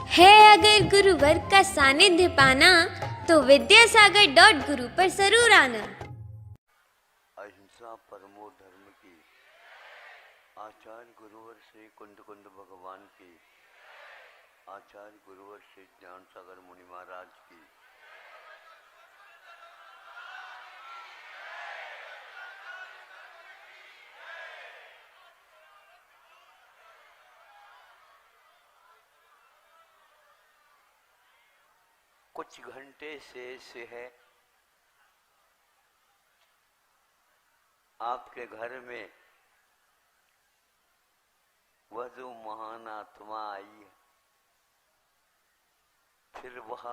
है अगर गुरुवर का सानिध्य पाना तो विद्यासागर.गुरु पर जरूर आना। अहिंसा परमो धर्म की, आचार्य गुरुवर श्री कुंद कुंद भगवान की, आचार्य गुरुवर श्री ज्ञान सागर मुनि महाराज की। कुछ घंटे शेष है आपके घर में वह जो महान आत्मा आई है, फिर वह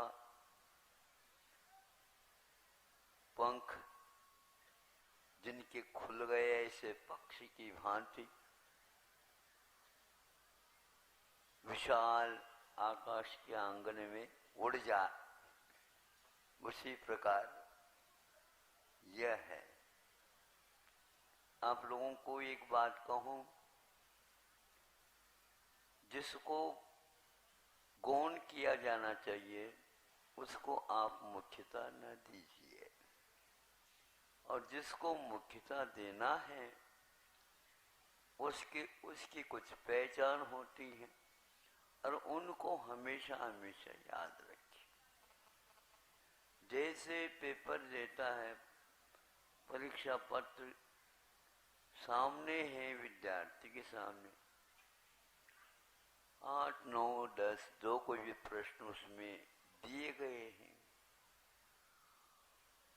पंख जिनके खुल गए ऐसे पक्षी की भांति विशाल आकाश के आंगन में उड़ जा, उसी प्रकार यह है। आप लोगों को एक बात कहूं, जिसको गौण किया जाना चाहिए उसको आप मुख्यता न दीजिए, और जिसको मुख्यता देना है उसकी कुछ पहचान होती है, और उनको हमेशा हमेशा याद रखिए। जैसे पेपर देता है, परीक्षा पत्र सामने है विद्यार्थी के सामने, 8, 9, 10 जो कोई भी प्रश्न उसमें दिए गए हैं,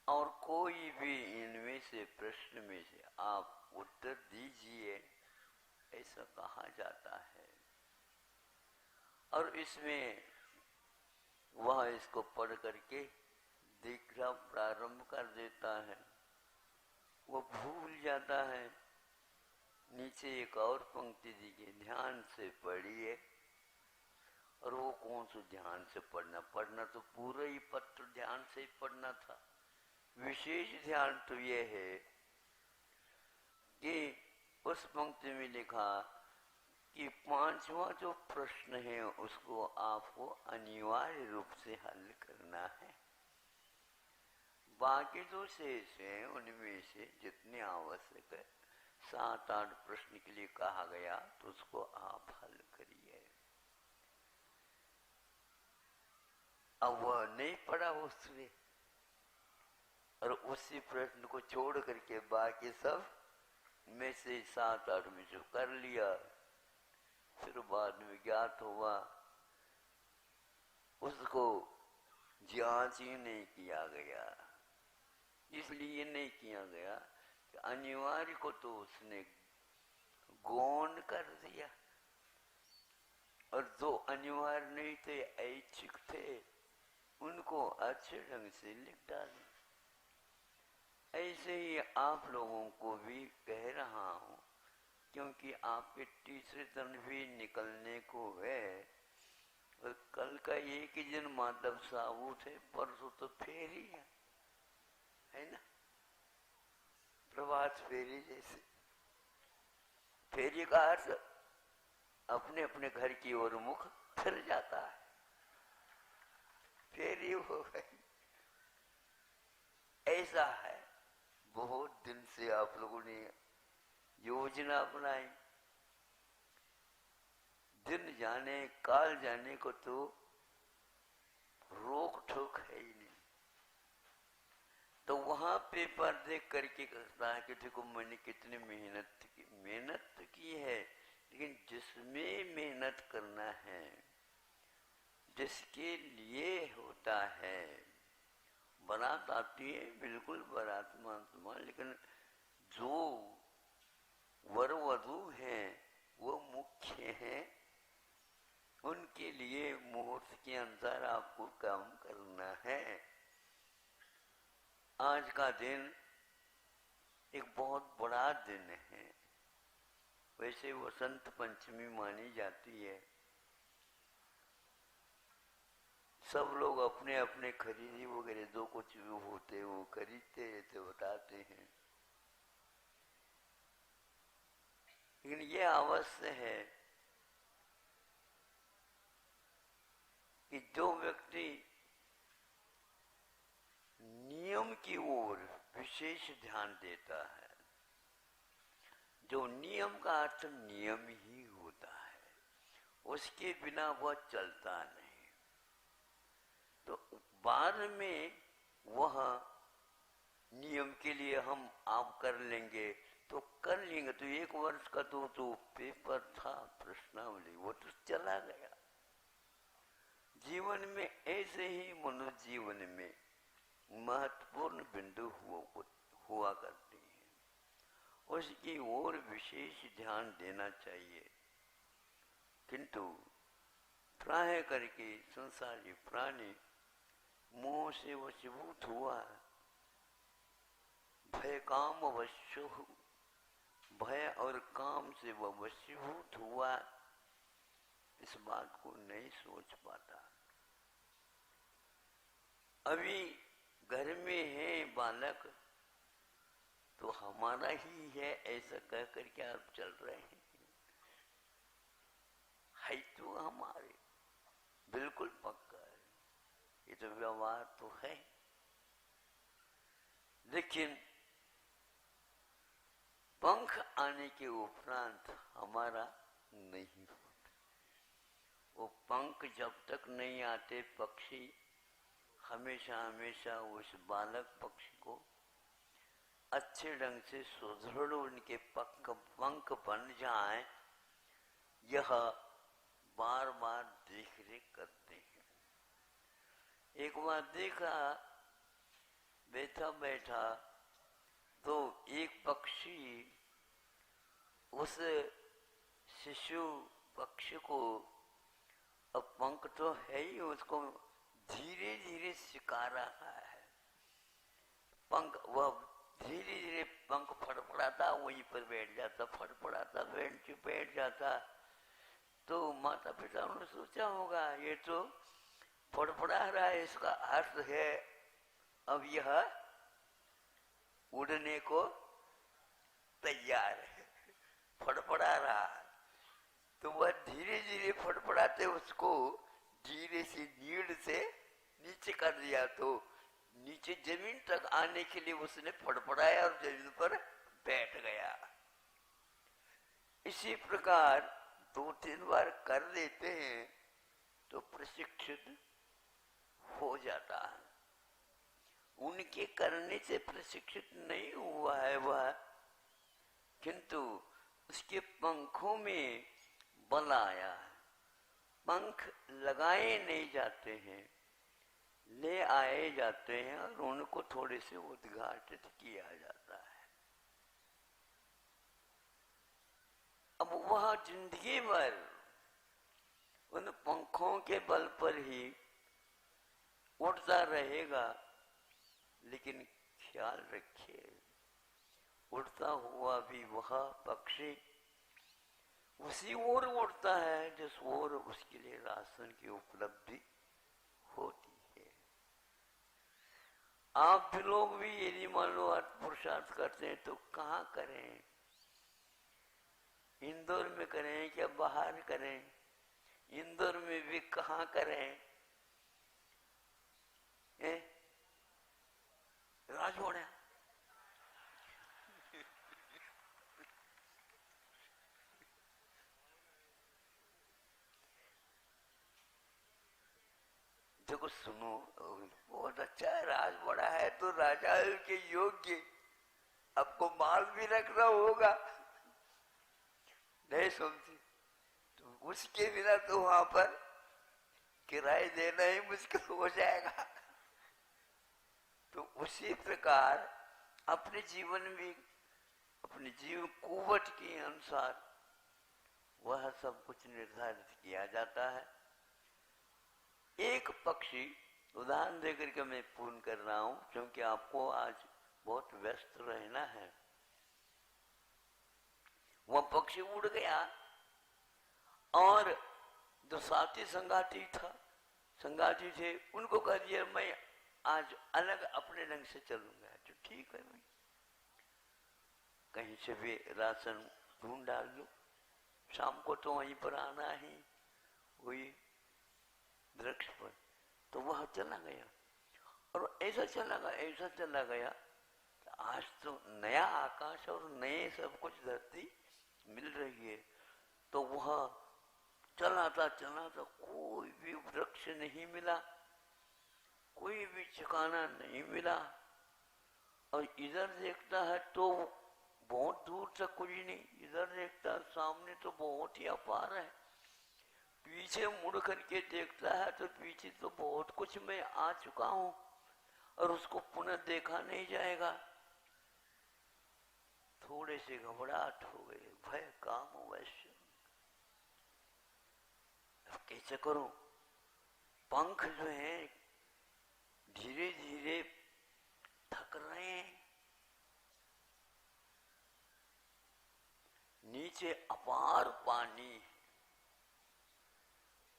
और कोई भी इनमें से प्रश्न में से आप उत्तर दीजिए, ऐसा कहा जाता है। और इसमें वह इसको पढ़ करके देखना प्रारंभ कर देता है, वो भूल जाता है। नीचे एक और पंक्ति दी गई, ध्यान से पढ़िए, और वो कौन सा ध्यान से पढ़ना तो पूरा ही पत्र ध्यान से ही पढ़ना था। विशेष ध्यान तो ये है कि उस पंक्ति में लिखा कि 5वां जो प्रश्न है उसको आपको अनिवार्य रूप से हल करना है। बाकी जो शेष है उनमें से जितने आवश्यक है, 7-8 प्रश्न के लिए कहा गया, तो उसको आप हल करिए। अब वह नहीं पढ़ा उसने, और उसी प्रश्न को छोड़ करके बाकी सब में से 7-8 में जो कर लिया, फिर बाद में ज्ञात हुआ उसको जांच ही नहीं किया गया। इसलिए नहीं किया गया कि अनिवार्य को तो उसने गौण कर दिया, और जो अनिवार्य नहीं थे, ऐच्छिक थे, उनको अच्छे ढंग से लिख डाले। ऐसे ही आप लोगों को भी कह रहा हूं, क्योंकि आपके तीसरे दिन भी निकलने को है, और कल का एक ही दिन माधव साहू थे, परसों तो फेरी है ना, प्रभात फेरी जैसे। फेरी का अर्थ अपने अपने घर की ओर मुख फिर जाता है, फेरी हो गई। ऐसा है, बहुत दिन से आप लोगों ने योजना बनाई, दिन जाने काल जाने को तो रोक टोक है ही नहीं। तो वहां पेपर देख करके कहता है कि देखो मैंने कितनी मेहनत तो की है, लेकिन जिसमें मेहनत करना है, जिसके लिए होता है, बारात आती है बिल्कुल बारात महात्मा, लेकिन जो वर वधू हैं वो मुख्य हैं, उनके लिए मुहूर्त के अनुसार आपको काम करना है। आज का दिन एक बहुत बड़ा दिन है। वैसे वसंत पंचमी मानी जाती है, सब लोग अपने अपने खरीदी वगैरह जो कुछ भी होते वो खरीदते रहते, बताते हैं। लेकिन ये अवश्य है कि जो व्यक्ति नियम की ओर विशेष ध्यान देता है, जो नियम का अर्थ नियम ही होता है, उसके बिना वह चलता नहीं। तो बाद में वह नियम के लिए हम आप कर लेंगे तो कर लेंगे, तो 1 वर्ष का तो पेपर था, प्रश्नावली, वो तो चला गया। जीवन में ऐसे ही मनुष्य जीवन में महत्वपूर्ण बिंदु हुआ करती है, उसकी ओर विशेष ध्यान देना चाहिए। किंतु प्राय करके संसारी प्राणी मोह से वशीभूत हुआ, भय काम वश्य, भय और काम से वह वशीभूत हुआ, इस बात को नहीं सोच पाता। अभी घर में है बालक तो हमारा ही है ऐसा कह करके आप चल रहे हैं, है तो हमारे, बिल्कुल पक्का है, ये तो व्यवहार तो है। लेकिन पंख आने के उपरांत हमारा नहीं होता। वो पंख जब तक नहीं आते, पक्षी हमेशा हमेशा उस बालक पक्षी को अच्छे ढंग से सुदृढ़ उनके पंख बन जाए, यह बार बार देख रेख करते हैं। एक बार देखा, बैठा बैठा तो एक पक्षी उस शिशु पक्षी को, अब पंख तो है ही, उसको धीरे धीरे सिखा रहा है। पंख, वह धीरे धीरे पंख फड़फड़ाता वहीं पर बैठ जाता, फड़फड़ाता बैठ जाता। तो माता पिता ने सोचा होगा ये तो फड़फड़ा रहा है, इसका अर्थ है अब यह उड़ने को तैयार है, फड़फड़ा रहा। तो वह धीरे धीरे फड़फड़ाते उसको धीरे से नीड से नीचे कर दिया, तो नीचे जमीन तक आने के लिए उसने फड़फड़ाया और जमीन पर बैठ गया। इसी प्रकार 2-3 बार कर देते हैं तो प्रशिक्षित हो जाता है। उनके करने से प्रशिक्षित नहीं हुआ है वह, किंतु उसके पंखों में बल आया है। पंख लगाए नहीं जाते हैं, ले आए जाते हैं और उनको थोड़े से उद्घाटित किया जाता है। अब वह जिंदगी भर उन पंखों के बल पर ही उड़ता रहेगा। लेकिन ख्याल रखिए, उड़ता हुआ भी वह पक्षी उसी ओर उड़ता है जिस ओर उसके लिए राशन की उपलब्धि होती है। आप भी लोग भी यदि मान लो पुरुषार्थ करते हैं तो कहाँ करें? इंदौर में करें क्या बाहर करें? इंदौर में भी कहाँ करें? राजवाड़ा। देखो सुनो, बहुत अच्छा है, राजवाड़ा है तो राजा के योग्य, आपको माल भी रखना होगा, नहीं समझे? तो उसके बिना तो वहां पर किराए देना ही मुश्किल हो जाएगा। तो उसी प्रकार अपने जीवन में, अपने जीवन कुवत के अनुसार वह सब कुछ निर्धारित किया जाता है। एक पक्षी, उदाहरण देकर के मैं पूर्ण कर रहा हूं क्योंकि आपको आज बहुत व्यस्त रहना है। वह पक्षी उड़ गया और जो साथी संगाती थे उनको कह दिया मैं आज अलग अपने ढंग से चलूंगा। तो ठीक है भाई, कहीं से भी राशन ढूंढ डाल लो, शाम को तो वहीं पर आना है, वही वृक्ष पर। तो वह चला गया और ऐसा चला गया, ऐसा चला गया। आज तो नया आकाश और नए सब कुछ धरती मिल रही है। तो वह चला था, कोई भी वृक्ष नहीं मिला, कोई भी ठिकाना नहीं मिला। और इधर देखता है तो बहुत दूर तक कुछ नहीं, इधर देखता है सामने तो बहुत ही अपार है। पीछे मुड़ करके देखता है तो पीछे तो बहुत कुछ मैं आ चुका हूं और उसको पुनः देखा नहीं जाएगा। थोड़े से घबराहट हो गई, भय काम वैश्य, कैसे करूं? पंख जो है धीरे धीरे थक रहे हैं, नीचे अपार पानी,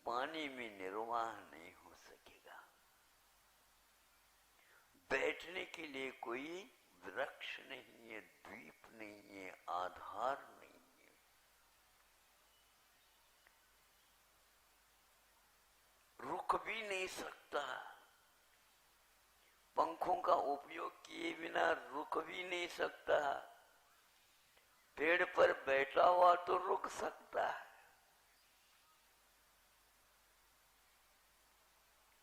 पानी में निर्वाह नहीं हो सकेगा। बैठने के लिए कोई वृक्ष नहीं है, द्वीप नहीं है, आधार नहीं है। रुक भी नहीं सकता, पंखों का उपयोग किए बिना रुक भी नहीं सकता। पेड़ पर बैठा हुआ तो रुक सकता है।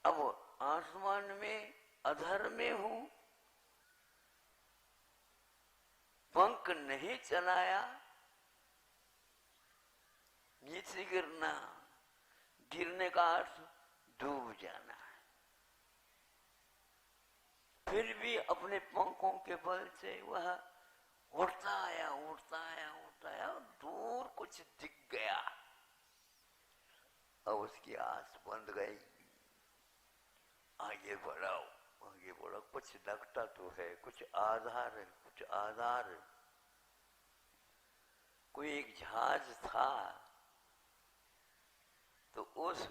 अब आसमान में अधर में हूं, पंख नहीं चलाया, नीचे गिरना, गिरने का अर्थ डूब जाना है। फिर भी अपने पंखों के बल से वह उड़ता आया, उड़ता आया, उड़ता आया, दूर कुछ दिख गया। अब उसकी आस बंद गई। आगे बढ़ाओ, आगे बढ़ो, कुछ लगता तो है, कुछ आधार है, कुछ आधार है। कोई एक जहाज था तो उस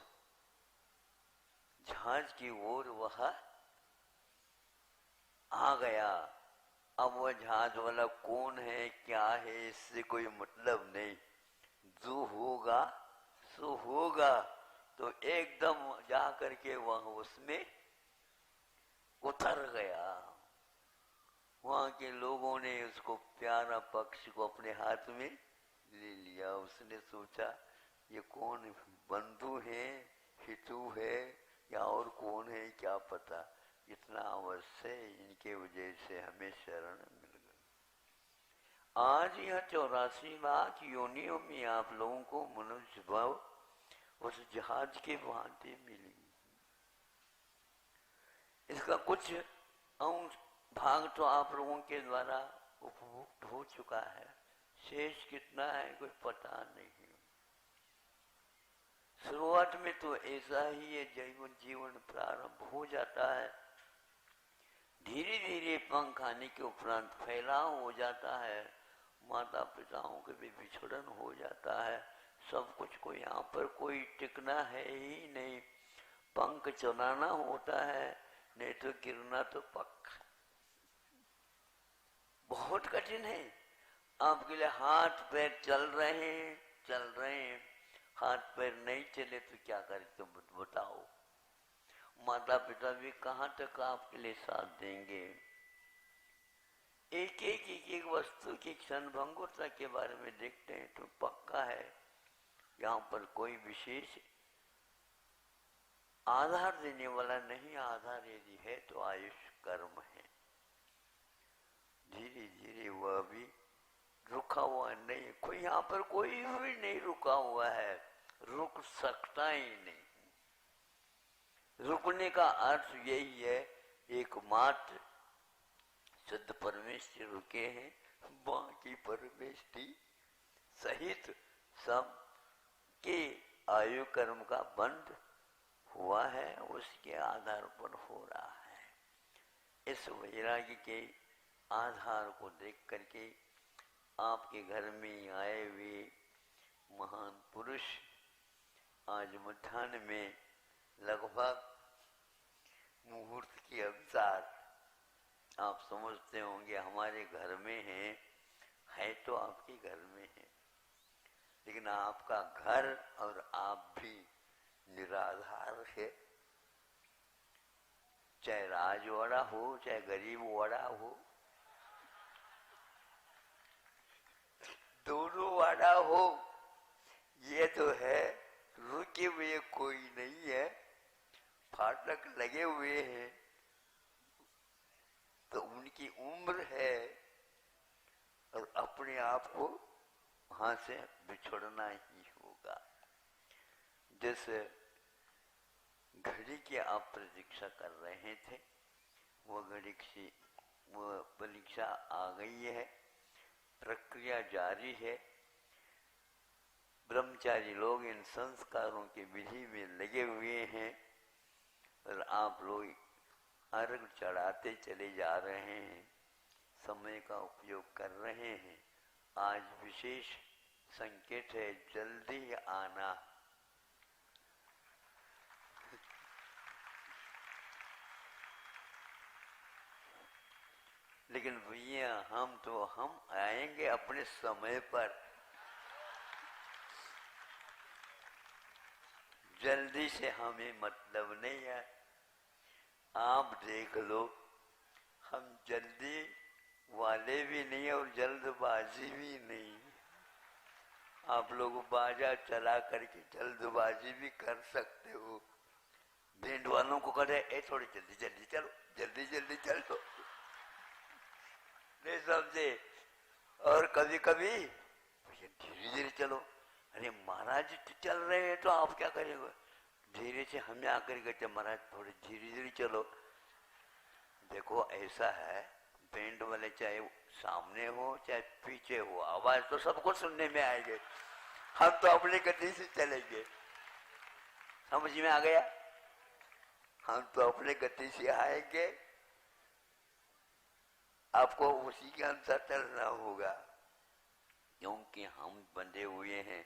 जहाज की ओर वह आ गया। अब वह जहाज वाला कौन है, क्या है, इससे कोई मतलब नहीं, जो होगा सो होगा। तो एकदम जा करके वह उसमें उतर गया। वहां के लोगों ने उसको प्यारा पक्षी को अपने हाथ में ले लिया। उसने सोचा ये कौन बंधु है, हितू है या और कौन है, क्या पता। इतना अवश्य इनके वजह से हमें शरण मिल गई। आज यह 84 लाख योनियों में आप लोगों को मनुष्य भाव उस जहाज के भांति मिली। इसका कुछ अंश भाग तो आप लोगों के द्वारा उपभोग हो चुका है, शेष कितना है कोई पता नहीं। शुरुआत में तो ऐसा ही है, जीवन प्रारंभ हो जाता है, धीरे धीरे पंख आने के उपरांत फैलाव हो जाता है, माता पिताओं के भी विछड़न हो जाता है, सब कुछ को यहाँ पर कोई टिकना है ही नहीं। पंख चलाना होता है, नहीं तो गिरना तो पक्का। बहुत कठिन है। आपके लिए हाथ पैर चल रहे हैं, हाथ पैर नहीं चले तो क्या करें, तुम बताओ। माता पिता भी कहाँ तक आपके लिए साथ देंगे। एक वस्तु की क्षणभंगुरता के बारे में देखते हैं तो पक्का है यहाँ पर कोई विशेष आधार देने वाला नहीं। आधार यदि है तो आयुष कर्म है। धीरे धीरे वह भी रुका हुआ नहीं, कोई यहाँ पर कोई भी नहीं रुका हुआ है, रुक सकता ही नहीं। रुकने का अर्थ यही है, एकमात्र शुद्ध परमेश्वर रुके हैं, बाकी परमेश्वरी सहित सब के आयु कर्म का बंध हुआ है, उसके आधार पर हो रहा है। इस वैराग्य के आधार को देख करके आपके घर में आए हुए महान पुरुष आज मध्याह्न में लगभग मुहूर्त के अनुसार आप समझते होंगे हमारे घर में है तो आपके घर में है, लेकिन आपका घर और आप भी निराधार है। चाहे राजवाड़ा हो चाहे गरीब वाड़ा हो, दोनों वाड़ा हो, ये तो है रुके हुए कोई नहीं है, फाटक लगे हुए हैं, तो उनकी उम्र है और अपने आप को वहां से बिछोड़ना ही होगा। जैसे घड़ी की आप प्रतीक्षा कर रहे थे, वो घड़ी की वो परीक्षा आ गई है, प्रक्रिया जारी है। ब्रह्मचारी लोग इन संस्कारों की विधि में लगे हुए हैं और आप लोग अर्घ चढ़ाते चले जा रहे हैं, समय का उपयोग कर रहे हैं। आज विशेष संकेत है, जल्दी आना। लेकिन भैया हम आएंगे अपने समय पर, जल्दी से हमें मतलब नहीं है। आप देख लो, हम जल्दी वाले भी नहीं और जल्दबाजी भी नहीं। आप लोग बाजा चला करके जल्दबाजी भी कर सकते हो। बैंड वालों को कहे ए थोड़ी जल्दी जल्दी चलो, जल्दी जल्दी चलो, नहीं समझे। और कभी कभी धीरे धीरे चलो। अरे महाराज चल रहे हैं तो आप क्या करेंगे, धीरे से हमें आकर कहते महाराज थोड़ी धीरे धीरे चलो। देखो ऐसा है, बैंड वाले चाहे सामने हो चाहे पीछे हो, आवाज तो सबको सुनने में आएगी। हम तो अपनी गति से चलेंगे, समझ में आ गया। हम तो अपने गति से आएंगे, आपको उसी के अनुसार चलना होगा, क्योंकि हम बंधे हुए हैं।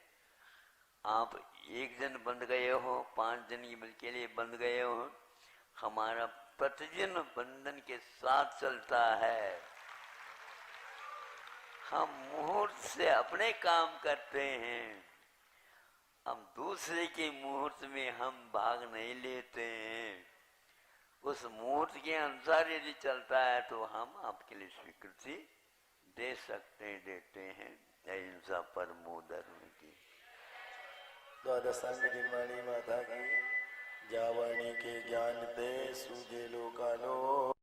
आप एक दिन बंध गए हो, 5 दिन के लिए बंध गए हो, हमारा प्रतिदिन बंधन के साथ चलता है। हम मुहूर्त से अपने काम करते हैं, हम दूसरे के मुहूर्त में हम भाग नहीं लेते हैं। उस मुहूर्त के अनुसार यदि चलता है तो हम आपके लिए स्वीकृति दे सकते देते हैं। अहिंसा परमो धर्म की। द्वादशांग निर्माणी माता की जावाणी के ज्ञान दे सूझे लोकालो।